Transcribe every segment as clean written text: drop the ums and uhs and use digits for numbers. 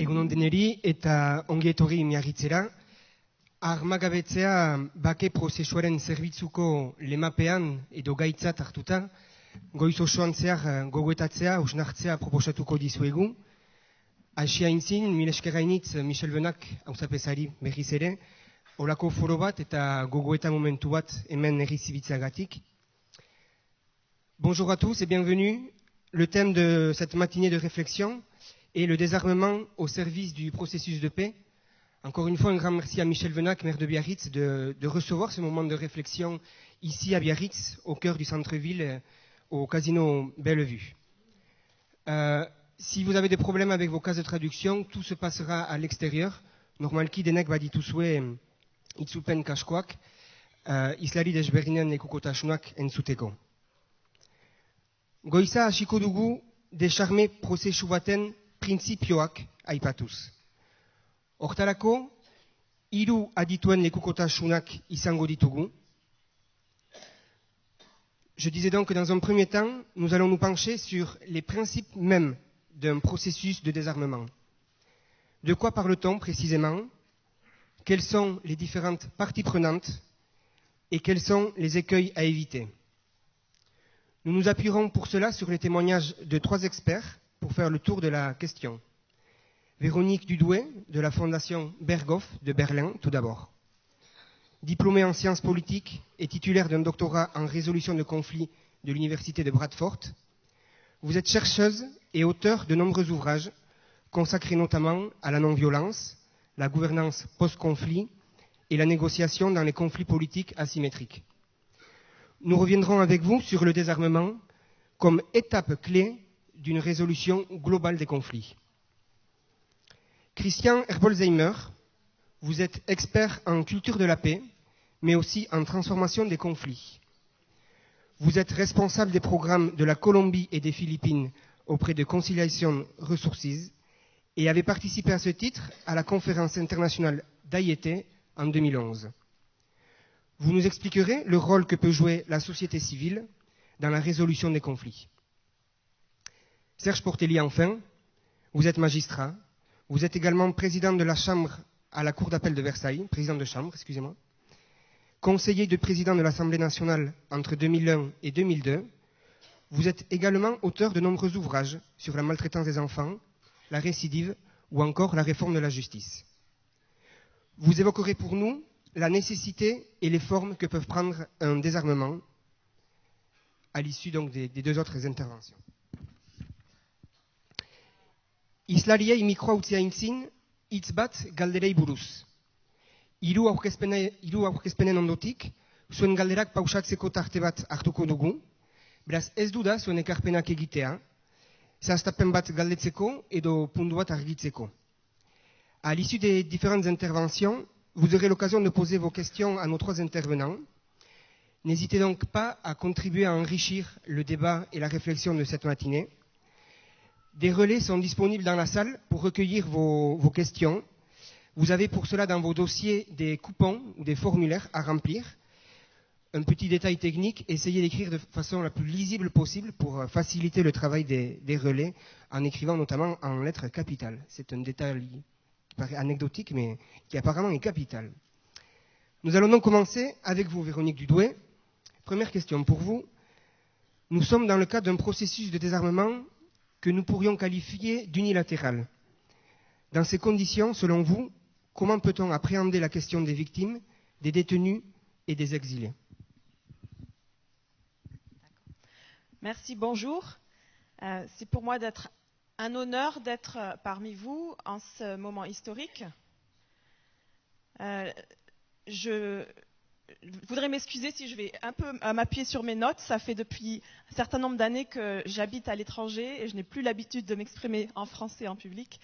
Egunon deneri eta ongi etorri Miarritzera. Armagabetzea bake prozesuaren zerbitzuko lemapean edo gaitzat hartuta, goiz osoan zehar gogoetatzea, usnartzea proposatuko dizuegu. Asia intzin, mil eskerrainitz Michel Benak hauzapezari berriz ere, olako foro bat eta gogoeta momentu bat hemen errizibitzeagatik. Bonjour à tous et bienvenue. Le thème de cette matinée de réflexion est le désarmement au service du processus de paix. Encore une fois, un grand merci à Michel Venac, maire de Biarritz, de recevoir ce moment de réflexion ici à Biarritz, au cœur du centre-ville, au casino Bellevue. Si vous avez des problèmes avec vos cases de traduction, tout se passera à l'extérieur. Normalki denek badituzue itzupen kaskoak, islari desberdinen lekukotasunak entzuteko. Goiza hasiko dugu desarme prozesu baten printzipioak aipatuz. Hortarako, 3 adituen lekukotasunak izango ditugu. Je disais donc que dans un premier temps, nous allons nous pencher sur les principes mêmes d'un processus de désarmement. De quoi parle-t-on précisément? Quelles sont les différentes parties prenantes et quels sont les écueils à éviter? Nous nous appuierons pour cela sur les témoignages de 3 experts pour faire le tour de la question. Véronique Dudoué, de la Fondation Berghof de Berlin, tout d'abord. Diplômée en sciences politiques et titulaire d'un doctorat en résolution de conflits de l'Université de Bradford, vous êtes chercheuse et auteure de nombreux ouvrages consacrés notamment à la non-violence, la gouvernance post-conflit et la négociation dans les conflits politiques asymétriques. Nous reviendrons avec vous sur le désarmement comme étape clé d'une résolution globale des conflits. Christian Herbolzheimer, vous êtes expert en culture de la paix, mais aussi en transformation des conflits. Vous êtes responsable des programmes de la Colombie et des Philippines auprès de Conciliation Resources et avez participé à ce titre à la conférence internationale d'Ayété en 2011. Vous nous expliquerez le rôle que peut jouer la société civile dans la résolution des conflits. Serge Portelli, enfin, vous êtes magistrat. Vous êtes également président de la Chambre à la Cour d'appel de Versailles, président de Chambre, excusez-moi, conseiller de président de l'Assemblée nationale entre 2001 et 2002. Vous êtes également auteur de nombreux ouvrages sur la maltraitance des enfants, la récidive ou encore la réforme de la justice. Vous évoquerez pour nous la nécessité et les formes que peuvent prendre un désarmement à l'issue donc des 2 autres interventions. Islariei mikroa utzia intzin, hitz bat galderei buruz. 3 aurkezpenen ondotik, zuen galderak pausatzeko tarte bat hartuko dugu, beraz ez du da zuen ekarpenak egitea, zehaztapen bat galdetzeko edo puntu bat argitzeko. À l'issue des différentes interventions, vous aurez l'occasion de poser vos questions à nos 3 intervenants. N'hésitez donc pas à contribuer à enrichir le débat et la réflexion de cette matinée. Des relais sont disponibles dans la salle pour recueillir vos questions. Vous avez pour cela dans vos dossiers des coupons ou des formulaires à remplir. Un petit détail technique, essayez d'écrire de façon la plus lisible possible pour faciliter le travail des relais en écrivant notamment en lettres capitales. C'est un détail qui paraît anecdotique mais qui apparemment est capital. Nous allons donc commencer avec vous, Véronique Dudoué. Première question pour vous. Nous sommes dans le cadre d'un processus de désarmement que nous pourrions qualifier d'unilatéral. Dans ces conditions, selon vous, comment peut-on appréhender la question des victimes, des détenus et des exilés? Merci, bonjour. C'est pour moi un honneur d'être parmi vous en ce moment historique. Je voudrais m'excuser si je vais un peu m'appuyer sur mes notes. Ça fait depuis un certain nombre d'années que j'habite à l'étranger et je n'ai plus l'habitude de m'exprimer en français en public.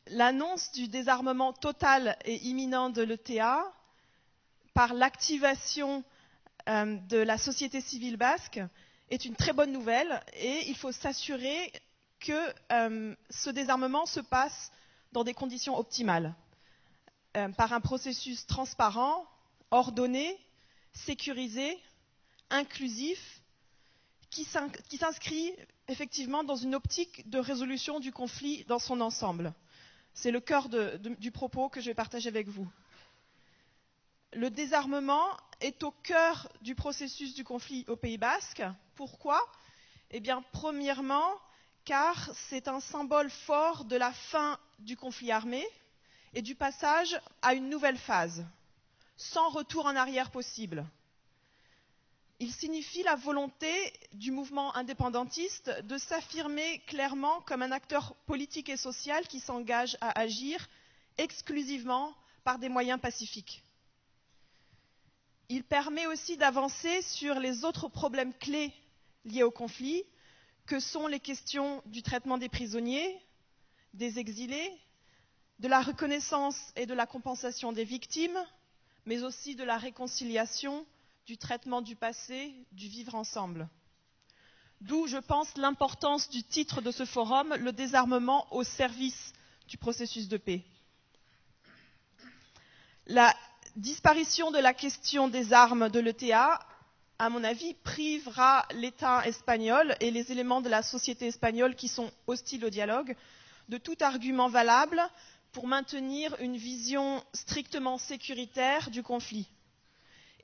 L'annonce du désarmement total et imminent de l'ETA par l'activation de la société civile basque est une très bonne nouvelle et il faut s'assurer que ce désarmement se passe dans des conditions optimales, par un processus transparent, ordonné, sécurisé, inclusif, qui s'inscrit effectivement dans une optique de résolution du conflit dans son ensemble. C'est le cœur du propos que je vais partager avec vous. Le désarmement est au cœur du processus du conflit au Pays Basque. Pourquoi ? Eh bien, premièrement, car c'est un symbole fort de la fin du conflit armé et du passage à une nouvelle phase, sans retour en arrière possible. Il signifie la volonté du mouvement indépendantiste de s'affirmer clairement comme un acteur politique et social qui s'engage à agir exclusivement par des moyens pacifiques. Il permet aussi d'avancer sur les autres problèmes clés liés au conflit, que sont les questions du traitement des prisonniers, des exilés, de la reconnaissance et de la compensation des victimes, mais aussi de la réconciliation, du traitement du passé, du vivre ensemble. D'où, je pense, l'importance du titre de ce forum, le désarmement au service du processus de paix. La disparition de la question des armes de l'ETA, à mon avis, privera l'État espagnol et les éléments de la société espagnole qui sont hostiles au dialogue de tout argument valable pour maintenir une vision strictement sécuritaire du conflit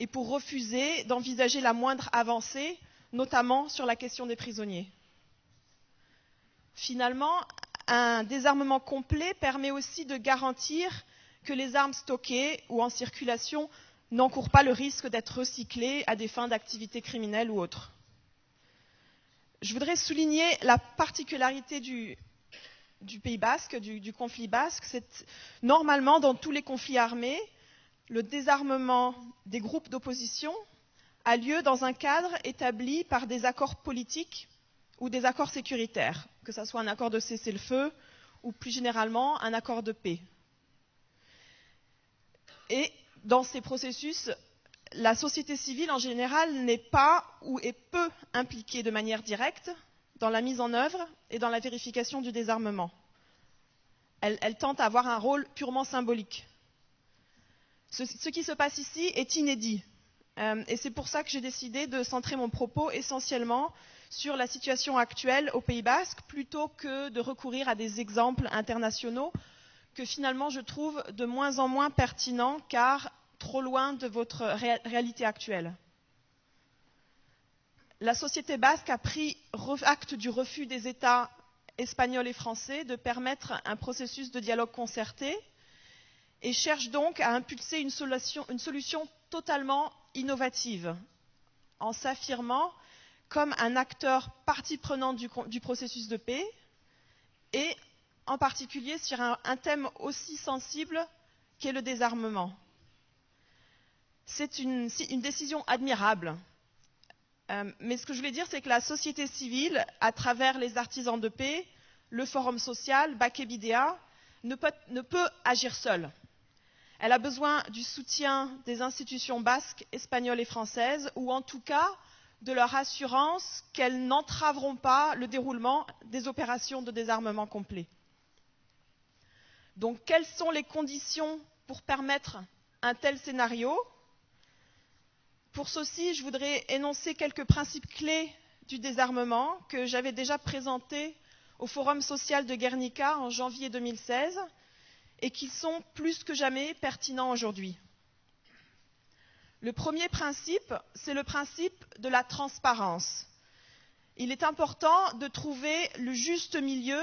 et pour refuser d'envisager la moindre avancée, notamment sur la question des prisonniers. Finalement, un désarmement complet permet aussi de garantir que les armes stockées ou en circulation n'encourent pas le risque d'être recyclées à des fins d'activité criminelle ou autres. Je voudrais souligner la particularité du Pays basque, du conflit basque. C'est normalement, dans tous les conflits armés, le désarmement des groupes d'opposition a lieu dans un cadre établi par des accords politiques ou des accords sécuritaires, que ce soit un accord de cessez-le-feu ou plus généralement un accord de paix. Et dans ces processus, la société civile en général n'est pas ou est peu impliquée de manière directe dans la mise en œuvre et dans la vérification du désarmement. Elle tente à avoir un rôle purement symbolique. Ce qui se passe ici est inédit. Et c'est pour ça que j'ai décidé de centrer mon propos essentiellement sur la situation actuelle au Pays basque, plutôt que de recourir à des exemples internationaux que finalement je trouve de moins en moins pertinents, car trop loin de votre réalité actuelle. La société basque a pris acte du refus des États espagnols et français de permettre un processus de dialogue concerté et cherche donc à impulser une solution totalement innovative, en s'affirmant comme un acteur partie prenante du processus de paix, et en particulier sur un thème aussi sensible qu'est le désarmement. C'est une décision admirable. Mais ce que je voulais dire, c'est que la société civile, à travers les artisans de paix, le forum social, Bakebidea, ne peut agir seule. Elle a besoin du soutien des institutions basques, espagnoles et françaises, ou en tout cas de leur assurance qu'elles n'entraveront pas le déroulement des opérations de désarmement complet. Donc, quelles sont les conditions pour permettre un tel scénario ? Pour ceci, je voudrais énoncer quelques principes clés du désarmement que j'avais déjà présentés au Forum social de Guernica en janvier 2016 et qui sont plus que jamais pertinents aujourd'hui. Le premier principe, c'est le principe de la transparence. Il est important de trouver le juste milieu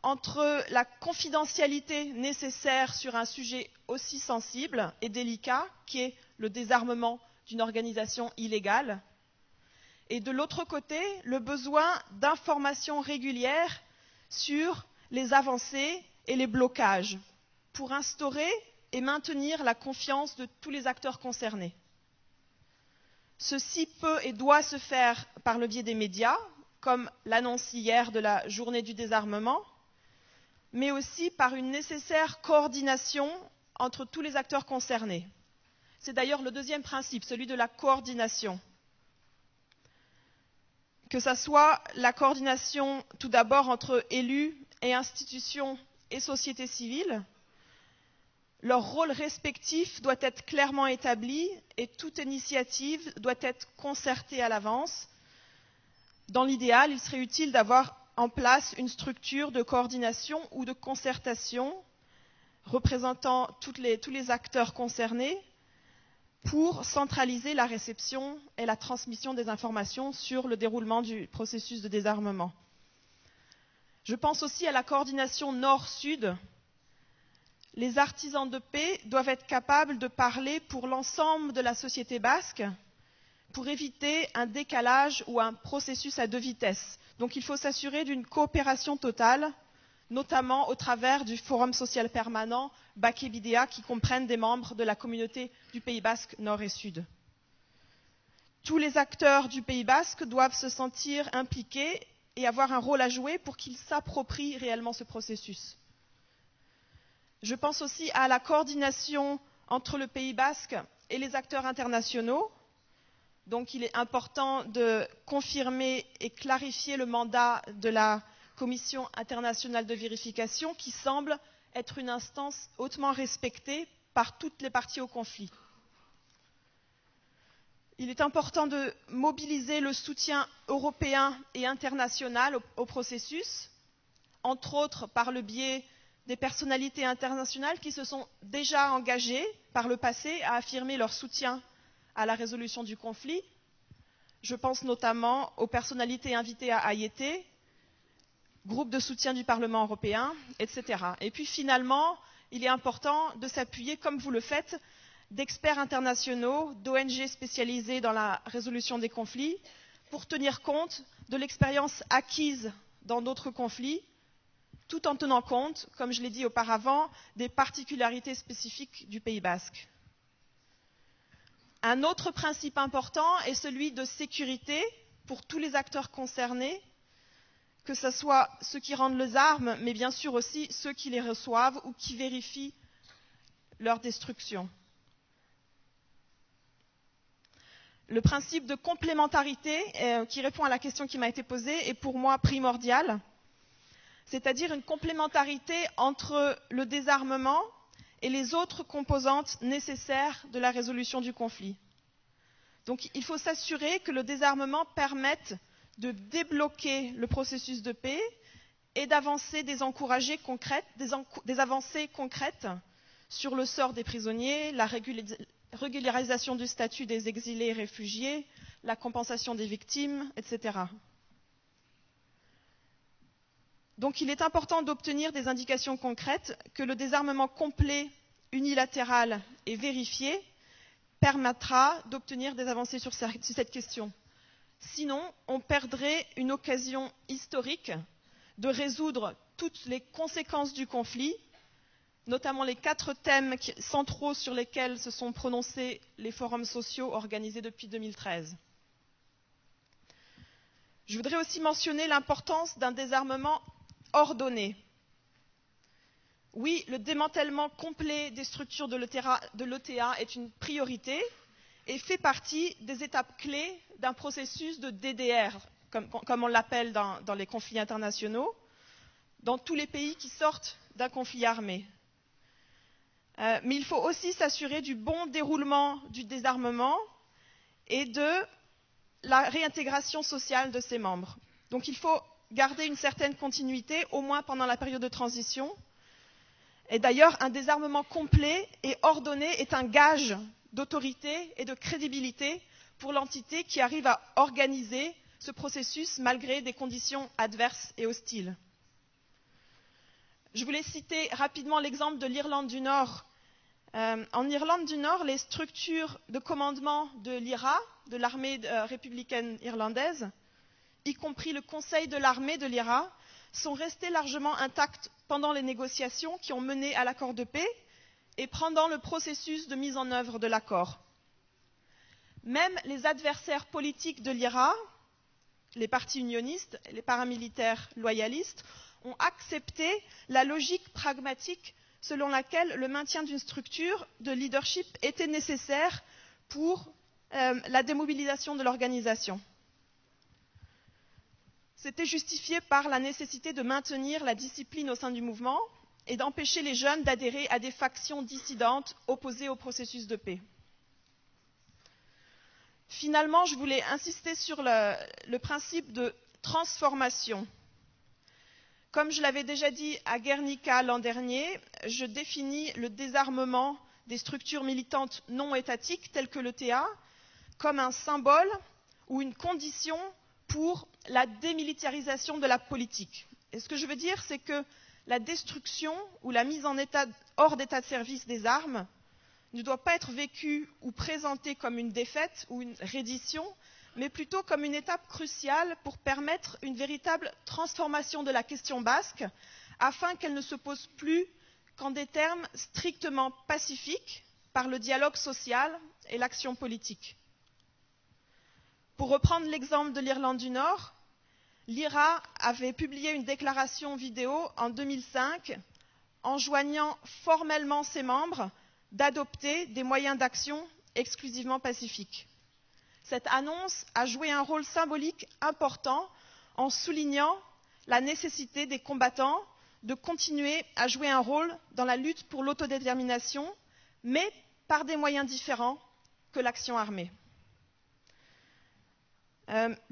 entre la confidentialité nécessaire sur un sujet aussi sensible et délicat qui est le désarmement d'une organisation illégale, et de l'autre côté, le besoin d'informations régulières sur les avancées et les blocages pour instaurer et maintenir la confiance de tous les acteurs concernés. Ceci peut et doit se faire par le biais des médias, comme l'annonce hier de la journée du désarmement, mais aussi par une nécessaire coordination entre tous les acteurs concernés. C'est d'ailleurs le deuxième principe, celui de la coordination. Que ce soit la coordination tout d'abord entre élus et institutions et société civile, leur rôle respectif doit être clairement établi et toute initiative doit être concertée à l'avance. Dans l'idéal, il serait utile d'avoir en place une structure de coordination ou de concertation représentant tous les acteurs concernés pour centraliser la réception et la transmission des informations sur le déroulement du processus de désarmement. Je pense aussi à la coordination nord-sud. Les artisans de paix doivent être capables de parler pour l'ensemble de la société basque pour éviter un décalage ou un processus à deux vitesses. Donc il faut s'assurer d'une coopération totale, notamment au travers du Forum social permanent Bake-Bidea qui comprennent des membres de la communauté du Pays basque nord et sud. Tous les acteurs du Pays basque doivent se sentir impliqués et avoir un rôle à jouer pour qu'ils s'approprient réellement ce processus. Je pense aussi à la coordination entre le Pays basque et les acteurs internationaux. Donc il est important de confirmer et clarifier le mandat de la Commission internationale de vérification qui semble être une instance hautement respectée par toutes les parties au conflit. Il est important de mobiliser le soutien européen et international au processus, entre autres par le biais des personnalités internationales qui se sont déjà engagées par le passé à affirmer leur soutien à la résolution du conflit. Je pense notamment aux personnalités invitées à Ayete, groupe de soutien du Parlement européen, etc. Et puis finalement, il est important de s'appuyer, comme vous le faites, d'experts internationaux, d'ONG spécialisées dans la résolution des conflits, pour tenir compte de l'expérience acquise dans d'autres conflits, tout en tenant compte, comme je l'ai dit auparavant, des particularités spécifiques du Pays basque. Un autre principe important est celui de sécurité pour tous les acteurs concernés, que ce soit ceux qui rendent les armes, mais bien sûr aussi ceux qui les reçoivent ou qui vérifient leur destruction. Le principe de complémentarité, qui répond à la question qui m'a été posée, est pour moi primordial, c'est-à-dire une complémentarité entre le désarmement et les autres composantes nécessaires de la résolution du conflit. Donc il faut s'assurer que le désarmement permette de débloquer le processus de paix et d'avancer des avancées concrètes sur le sort des prisonniers, la régularisation du statut des exilés et réfugiés, la compensation des victimes, etc. Donc il est important d'obtenir des indications concrètes que le désarmement complet, unilatéral et vérifié permettra d'obtenir des avancées sur cette question. Sinon, on perdrait une occasion historique de résoudre toutes les conséquences du conflit, notamment les 4 thèmes centraux sur lesquels se sont prononcés les forums sociaux organisés depuis 2013. Je voudrais aussi mentionner l'importance d'un désarmement ordonné. Oui, le démantèlement complet des structures de l'OTA est une priorité et fait partie des étapes clés d'un processus de DDR, comme on l'appelle dans les conflits internationaux, dans tous les pays qui sortent d'un conflit armé. Mais il faut aussi s'assurer du bon déroulement du désarmement et de la réintégration sociale de ses membres. Donc il faut garder une certaine continuité, au moins pendant la période de transition. Et d'ailleurs, un désarmement complet et ordonné est un gage d'autorité et de crédibilité pour l'entité qui arrive à organiser ce processus malgré des conditions adverses et hostiles. Je voulais citer rapidement l'exemple de l'Irlande du Nord. En Irlande du Nord, les structures de commandement de l'IRA, de l'armée républicaine irlandaise, y compris le conseil de l'armée de l'IRA, sont restées largement intactes pendant les négociations qui ont mené à l'accord de paix et pendant le processus de mise en œuvre de l'accord. Même les adversaires politiques de l'IRA, les partis unionistes et les paramilitaires loyalistes, ont accepté la logique pragmatique selon laquelle le maintien d'une structure de leadership était nécessaire pour la démobilisation de l'organisation. C'était justifié par la nécessité de maintenir la discipline au sein du mouvement et d'empêcher les jeunes d'adhérer à des factions dissidentes opposées au processus de paix. Finalement, je voulais insister sur le principe de transformation. Comme je l'avais déjà dit à Guernica l'an dernier, je définis le désarmement des structures militantes non étatiques telles que l'ETA comme un symbole ou une condition pour la démilitarisation de la politique. Et ce que je veux dire, c'est que la destruction ou la mise hors d'état de service des armes ne doit pas être vécue ou présentée comme une défaite ou une reddition, mais plutôt comme une étape cruciale pour permettre une véritable transformation de la question basque, afin qu'elle ne se pose plus qu'en des termes strictement pacifiques, par le dialogue social et l'action politique. Pour reprendre l'exemple de l'Irlande du Nord, l'IRA avait publié une déclaration vidéo en 2005 enjoignant formellement ses membres d'adopter des moyens d'action exclusivement pacifiques. Cette annonce a joué un rôle symbolique important en soulignant la nécessité des combattants de continuer à jouer un rôle dans la lutte pour l'autodétermination, mais par des moyens différents que l'action armée.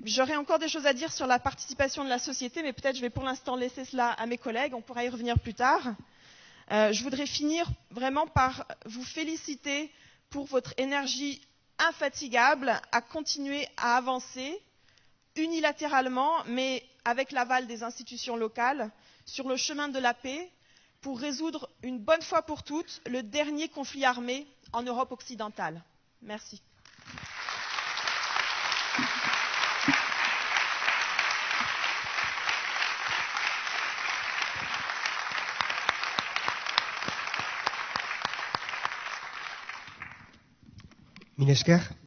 J'aurais encore des choses à dire sur la participation de la société, mais peut-être je vais pour l'instant laisser cela à mes collègues, on pourra y revenir plus tard. Je voudrais finir vraiment par vous féliciter pour votre énergie infatigable à continuer à avancer unilatéralement, mais avec l'aval des institutions locales, sur le chemin de la paix pour résoudre une bonne fois pour toutes le dernier conflit armé en Europe occidentale. Merci. Mil esker.